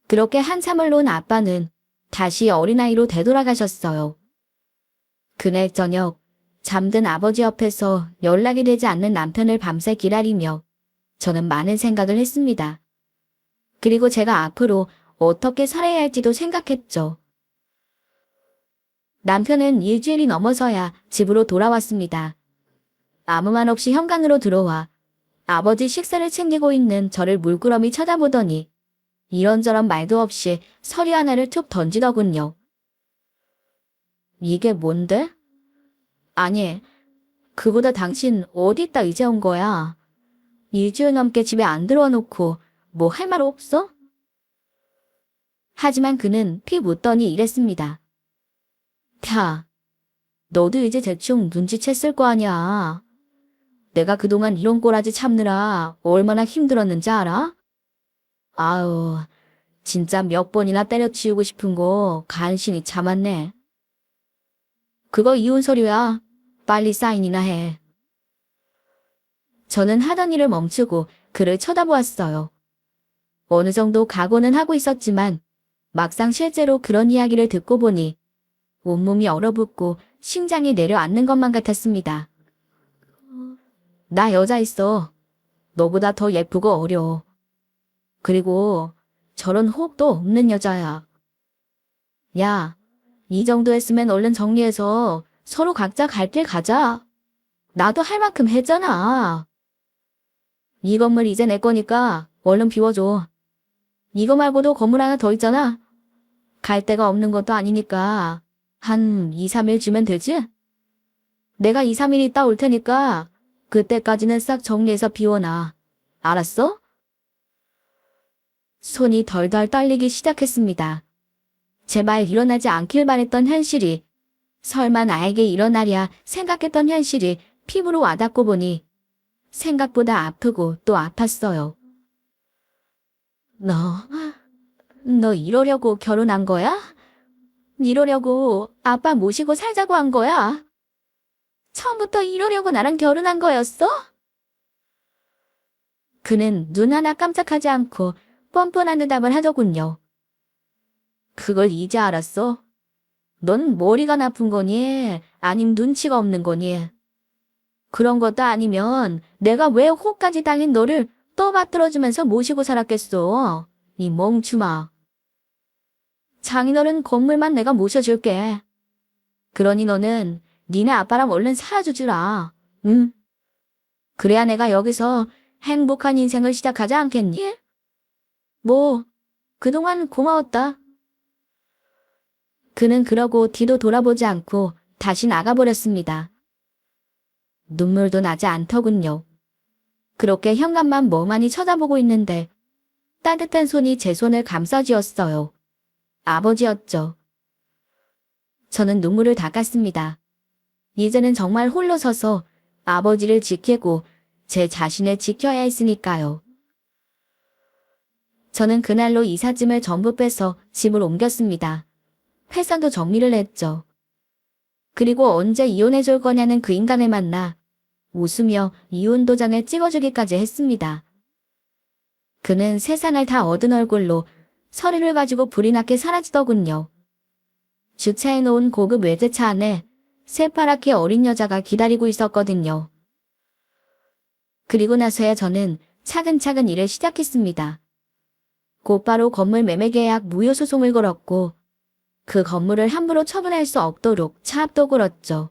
Speaker 1: 그렇게 한참을 논 아빠는 다시 어린아이로 되돌아가셨어요. 그날 저녁 잠든 아버지 옆에서 연락이 되지 않는 남편을 밤새 기다리며 저는 많은 생각을 했습니다. 그리고 제가 앞으로 어떻게 살아야 할지도 생각했죠. 남편은 일주일이 넘어서야 집으로 돌아왔습니다. 아무 말 없이 현관으로 들어와 아버지 식사를 챙기고 있는 저를 물끄러미 쳐다보더니 이런저런 말도 없이 서류 하나를 툭 던지더군요. 이게 뭔데? 아니, 그보다 당신 어디다 이제 온 거야? 일주일 넘게 집에 안 들어와 놓고 뭐 할 말 없어? 하지만 그는 피 묻더니 이랬습니다. 야, 너도 이제 대충 눈치챘을 거 아니야. 내가 그동안 이런 꼬라지 참느라 얼마나 힘들었는지 알아? 아우, 진짜 몇 번이나 때려치우고 싶은 거 간신히 참았네. 그거 이혼 서류야. 빨리 사인이나 해. 저는 하던 일을 멈추고 그를 쳐다보았어요. 어느 정도 각오는 하고 있었지만 막상 실제로 그런 이야기를 듣고 보니 온몸이 얼어붙고 심장이 내려앉는 것만 같았습니다. 나 여자 있어. 너보다 더 예쁘고 어려. 그리고 저런 호흡도 없는 여자야. 야, 이 정도 했으면 얼른 정리해서 서로 각자 갈 길 가자. 나도 할 만큼 했잖아. 이 건물 이제 내 거니까 얼른 비워줘. 이거 말고도 건물 하나 더 있잖아. 갈 데가 없는 것도 아니니까 한 2, 3일 주면 되지? 내가 2, 3일 있다 올 테니까 그때까지는 싹 정리해서 비워놔. 알았어? 손이 덜덜 떨리기 시작했습니다. 제발 일어나지 않길 바랬던 현실이, 설마 나에게 일어나랴 생각했던 현실이 피부로 와닿고 보니 생각보다 아프고 또 아팠어요. 너 이러려고 결혼한 거야? 이러려고 아빠 모시고 살자고 한 거야? 처음부터 이러려고 나랑 결혼한 거였어? 그는 눈 하나 깜짝하지 않고 뻔뻔한 대답을 하더군요. 그걸 이제 알았어? 넌 머리가 나쁜 거니? 아님 눈치가 없는 거니? 그런 것도 아니면 내가 왜 호까지 당인 너를 떠받들어주면서 모시고 살았겠어? 이 멍충아. 장인어른 건물만 내가 모셔줄게. 그러니 너는 니네 아빠랑 얼른 살아주지라. 응? 그래야 내가 여기서 행복한 인생을 시작하지 않겠니? 뭐, 그동안 고마웠다. 그는 그러고 뒤도 돌아보지 않고 다시 나가버렸습니다. 눈물도 나지 않더군요. 그렇게 현관만 멍하니 쳐다보고 있는데 따뜻한 손이 제 손을 감싸쥐었어요. 아버지였죠. 저는 눈물을 닦았습니다. 이제는 정말 홀로 서서 아버지를 지키고 제 자신을 지켜야 했으니까요. 저는 그날로 이삿짐을 전부 빼서 집을 옮겼습니다. 회사도 정리를 했죠. 그리고 언제 이혼해줄 거냐는 그 인간을 만나 웃으며 이혼 도장을 찍어주기까지 했습니다. 그는 세상을 다 얻은 얼굴로 서류를 가지고 불이 나게 사라지더군요. 주차해놓은 고급 외제차 안에 새파랗게 어린 여자가 기다리고 있었거든요. 그리고 나서야 저는 차근차근 일을 시작했습니다. 곧바로 건물 매매 계약 무효 소송을 걸었고 그 건물을 함부로 처분할 수 없도록 차압도 걸었죠.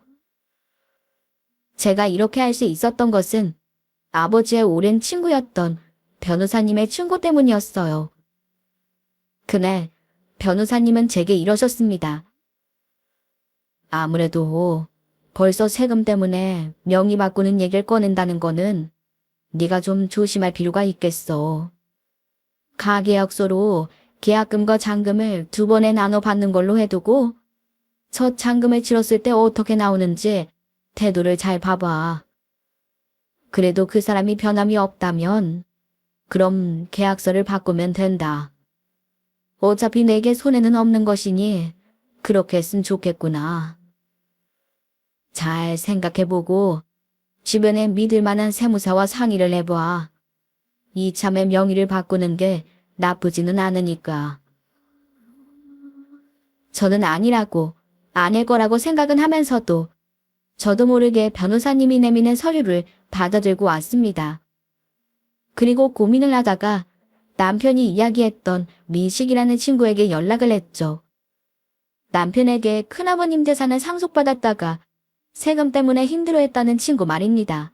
Speaker 1: 제가 이렇게 할 수 있었던 것은 아버지의 오랜 친구였던 변호사님의 충고 때문이었어요. 그날 변호사님은 제게 이러셨습니다. 아무래도 벌써 세금 때문에 명의 바꾸는 얘기를 꺼낸다는 거는 네가 좀 조심할 필요가 있겠어. 가계약서로 계약금과 잔금을 2번에 나눠 받는 걸로 해두고 첫 잔금을 치렀을 때 어떻게 나오는지 태도를 잘 봐봐. 그래도 그 사람이 변함이 없다면 그럼 계약서를 바꾸면 된다. 어차피 내게 손해는 없는 것이니 그렇게 했으면 좋겠구나. 잘 생각해보고 주변에 믿을 만한 세무사와 상의를 해봐. 이참에 명의를 바꾸는 게 나쁘지는 않으니까. 저는 아니라고, 아닐 거라고 생각은 하면서도 저도 모르게 변호사님이 내미는 서류를 받아들고 왔습니다. 그리고 고민을 하다가 남편이 이야기했던 민식이라는 친구에게 연락을 했죠. 남편에게 큰아버님 재산을 상속받았다가 세금 때문에 힘들어했다는 친구 말입니다.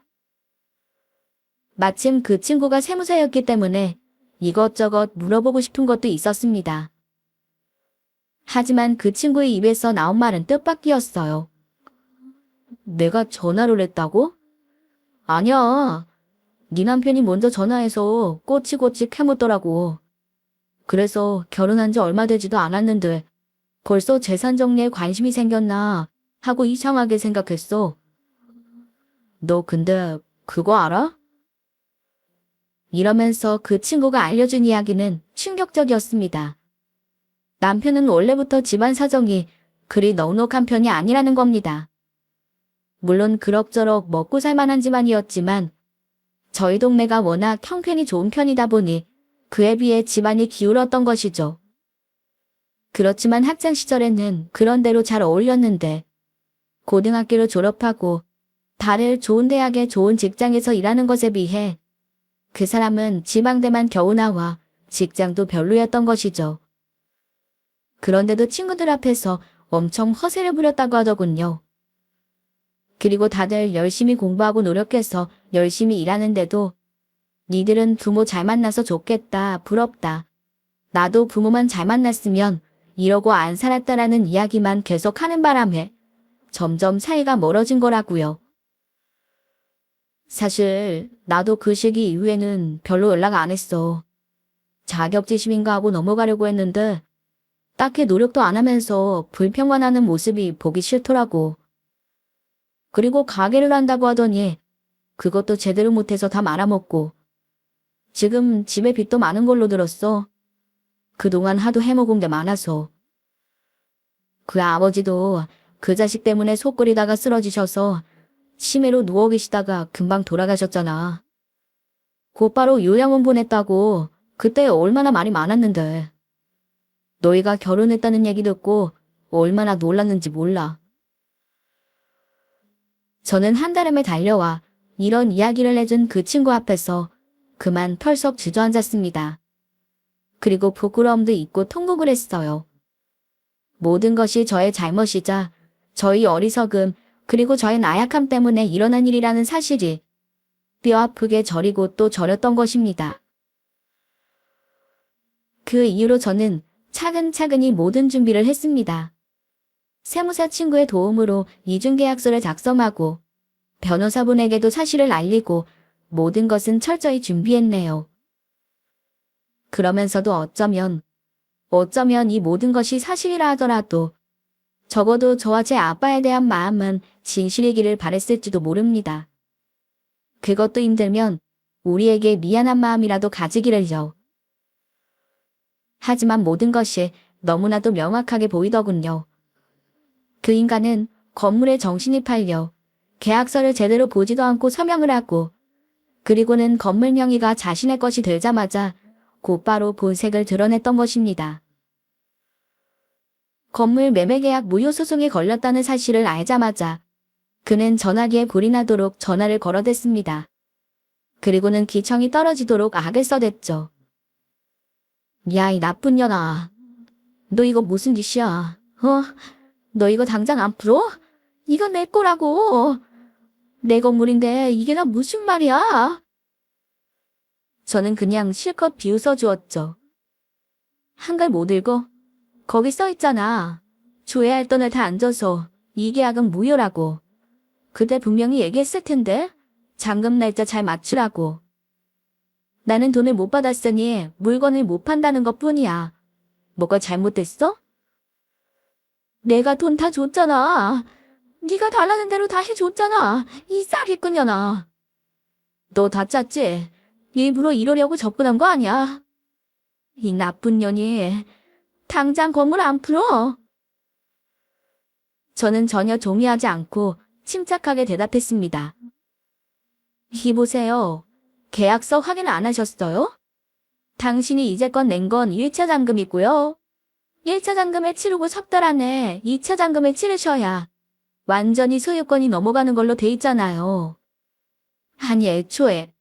Speaker 1: 마침 그 친구가 세무사였기 때문에 이것저것 물어보고 싶은 것도 있었습니다. 하지만 그 친구의 입에서 나온 말은 뜻밖이었어요. 내가 전화를 했다고? 아니야. 네 남편이 먼저 전화해서 꼬치꼬치 캐묻더라고. 그래서 결혼한 지 얼마 되지도 않았는데 벌써 재산 정리에 관심이 생겼나 하고 이상하게 생각했어. 너 근데 그거 알아? 이러면서 그 친구가 알려준 이야기는 충격적이었습니다. 남편은 원래부터 집안 사정이 그리 넉넉한 편이 아니라는 겁니다. 물론 그럭저럭 먹고 살만한 집안이었지만 저희 동네가 워낙 형편이 좋은 편이다 보니 그에 비해 집안이 기울었던 것이죠. 그렇지만 학창 시절에는 그런 대로 잘 어울렸는데 고등학교를 졸업하고 다들 좋은 대학에 좋은 직장에서 일하는 것에 비해 그 사람은 지방대만 겨우 나와 직장도 별로였던 것이죠. 그런데도 친구들 앞에서 엄청 허세를 부렸다고 하더군요. 그리고 다들 열심히 공부하고 노력해서 열심히 일하는데도 니들은 부모 잘 만나서 좋겠다, 부럽다. 나도 부모만 잘 만났으면 이러고 안 살았다라는 이야기만 계속 하는 바람에 점점 사이가 멀어진 거라고요. 사실 나도 그 시기 이후에는 별로 연락 안 했어. 자격지심인가 하고 넘어가려고 했는데 딱히 노력도 안 하면서 불평만 하는 모습이 보기 싫더라고. 그리고 가게를 한다고 하더니 그것도 제대로 못해서 다 말아먹고. 지금 집에 빚도 많은 걸로 들었어. 그동안 하도 해먹은 게 많아서. 그 아버지도 그 자식 때문에 속 끓이다가 쓰러지셔서 치매로 누워 계시다가 금방 돌아가셨잖아. 곧바로 요양원 보냈다고. 그때 얼마나 말이 많았는데. 너희가 결혼했다는 얘기 듣고 얼마나 놀랐는지 몰라. 저는 한달음에 달려와 이런 이야기를 해준 그 친구 앞에서 그만 털썩 주저앉았습니다. 그리고 부끄러움도 있고 통곡을 했어요. 모든 것이 저의 잘못이자 저희 어리석음 그리고 저의 나약함 때문에 일어난 일이라는 사실이 뼈아프게 저리고 또 저렸던 것입니다. 그 이후로 저는 차근차근히 모든 준비를 했습니다. 세무사 친구의 도움으로 이중계약서를 작성하고 변호사분에게도 사실을 알리고 모든 것은 철저히 준비했네요. 그러면서도 어쩌면 이 모든 것이 사실이라 하더라도 적어도 저와 제 아빠에 대한 마음은 진실이기를 바랬을지도 모릅니다. 그것도 힘들면 우리에게 미안한 마음이라도 가지기를요. 하지만 모든 것이 너무나도 명확하게 보이더군요. 그 인간은 건물에 정신이 팔려 계약서를 제대로 보지도 않고 서명을 하고 그리고는 건물 명의가 자신의 것이 되자마자 곧바로 본색을 드러냈던 것입니다. 건물 매매 계약 무효 소송에 걸렸다는 사실을 알자마자 그는 전화기에 불이 나도록 전화를 걸어댔습니다. 그리고는 기청이 떨어지도록 악을 써댔죠. 야, 이 나쁜 년아. 너 이거 무슨 짓이야? 너 이거 당장 안 풀어? 이거 내 거라고. 내 건물인데 이게 다 무슨 말이야? 저는 그냥 실컷 비웃어 주었죠. 한글 못 읽어? 거기 써 있잖아. 조회할 돈을 다 안 줘서 이 계약은 무효라고. 그때 분명히 얘기했을 텐데. 잔금 날짜 잘 맞추라고. 나는 돈을 못 받았으니 물건을 못 판다는 것뿐이야. 뭐가 잘못됐어? 내가 돈 다 줬잖아. 네가 달라는 대로 다 해줬잖아. 이 싸기꾼 년아. 너 다 짰지? 일부러 이러려고 접근한 거 아니야? 이 나쁜 년이 당장 건물 안 풀어. 저는 전혀 동의하지 않고 침착하게 대답했습니다. 이보세요. 계약서 확인 안 하셨어요? 당신이 이제껏 낸 건 1차 잔금이고요. 1차 잔금을 치르고 석 달 안에 2차 잔금을 치르셔야 완전히 소유권이 넘어가는 걸로 돼 있잖아요. 아니 애초에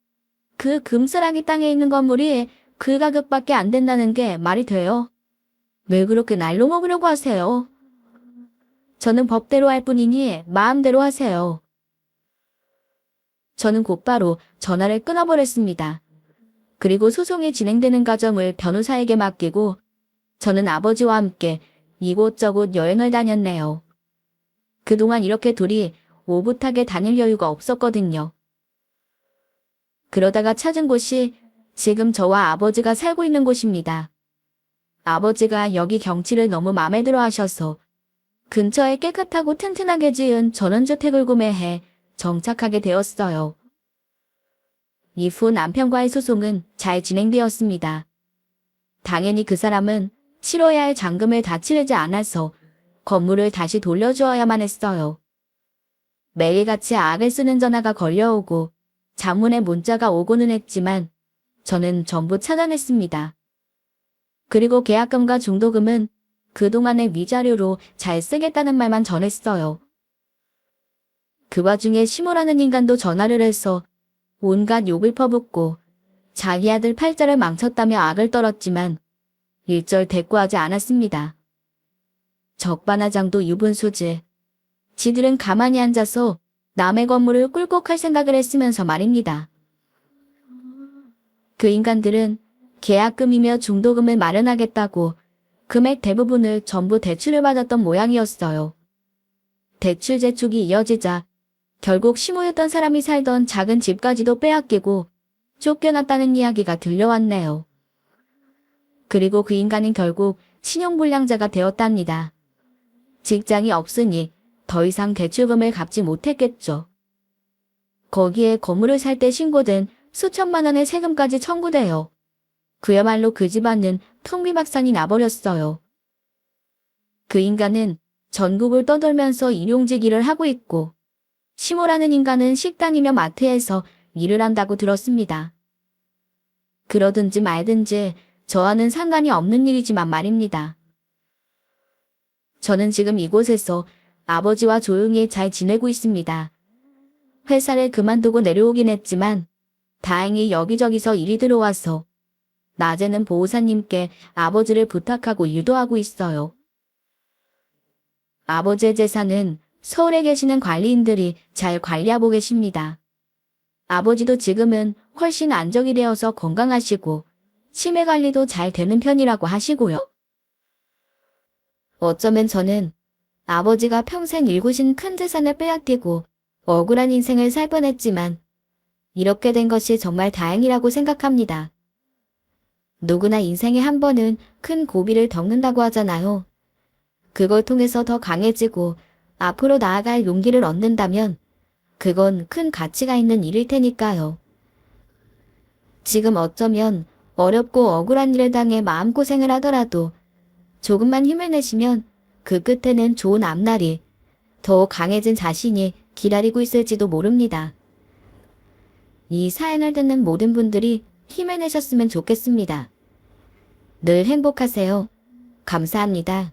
Speaker 1: 그 금싸라기 땅에 있는 건물이 그 가격밖에 안 된다는 게 말이 돼요? 왜 그렇게 날로 먹으려고 하세요? 저는 법대로 할 뿐이니 마음대로 하세요. 저는 곧바로 전화를 끊어버렸습니다. 그리고 소송이 진행되는 과정을 변호사에게 맡기고 저는 아버지와 함께 이곳저곳 여행을 다녔네요. 그동안 이렇게 둘이 오붓하게 다닐 여유가 없었거든요. 그러다가 찾은 곳이 지금 저와 아버지가 살고 있는 곳입니다. 아버지가 여기 경치를 너무 마음에 들어 하셔서 근처에 깨끗하고 튼튼하게 지은 전원주택을 구매해 정착하게 되었어요. 이후 남편과의 소송은 잘 진행되었습니다. 당연히 그 사람은 치러야 할 잔금을 다 치르지 않아서 건물을 다시 돌려주어야만 했어요. 매일같이 악을 쓰는 전화가 걸려오고 장문의 문자가 오고는 했지만 저는 전부 차단했습니다. 그리고 계약금과 중도금은 그동안의 위자료로 잘 쓰겠다는 말만 전했어요. 그 와중에 시모라는 인간도 전화를 해서 온갖 욕을 퍼붓고 자기 아들 팔자를 망쳤다며 악을 떨었지만 일절 대꾸하지 않았습니다. 적반하장도 유분수지. 지들은 가만히 앉아서 남의 건물을 꿀꺽할 생각을 했으면서 말입니다. 그 인간들은 계약금이며 중도금을 마련하겠다고 금액 대부분을 전부 대출을 받았던 모양이었어요. 대출 재촉이 이어지자 결국 시모였던 사람이 살던 작은 집까지도 빼앗기고 쫓겨났다는 이야기가 들려왔네요. 그리고 그 인간은 결국 신용불량자가 되었답니다. 직장이 없으니 더 이상 대출금을 갚지 못했겠죠. 거기에 건물을 살 때 신고된 수천만 원의 세금까지 청구돼요. 그야말로 그 집안은 통비박산이 나버렸어요. 그 인간은 전국을 떠돌면서 일용직 일을 하고 있고, 시모라는 인간은 식당이며 마트에서 일을 한다고 들었습니다. 그러든지 말든지 저와는 상관이 없는 일이지만 말입니다. 저는 지금 이곳에서 아버지와 조용히 잘 지내고 있습니다. 회사를 그만두고 내려오긴 했지만 다행히 여기저기서 일이 들어와서 낮에는 보호사님께 아버지를 부탁하고 일도 하고 있어요. 아버지의 재산은 서울에 계시는 관리인들이 잘 관리하고 계십니다. 아버지도 지금은 훨씬 안정이 되어서 건강하시고 치매 관리도 잘 되는 편이라고 하시고요. 어쩌면 저는 아버지가 평생 일구신 큰 재산을 빼앗기고 억울한 인생을 살 뻔했지만 이렇게 된 것이 정말 다행이라고 생각합니다. 누구나 인생에 한 번은 큰 고비를 겪는다고 하잖아요. 그걸 통해서 더 강해지고 앞으로 나아갈 용기를 얻는다면 그건 큰 가치가 있는 일일 테니까요. 지금 어쩌면 어렵고 억울한 일을 당해 마음고생을 하더라도 조금만 힘을 내시면 그 끝에는 좋은 앞날이, 더 강해진 자신이 기다리고 있을지도 모릅니다. 이 사연을 듣는 모든 분들이 힘을 내셨으면 좋겠습니다. 늘 행복하세요. 감사합니다.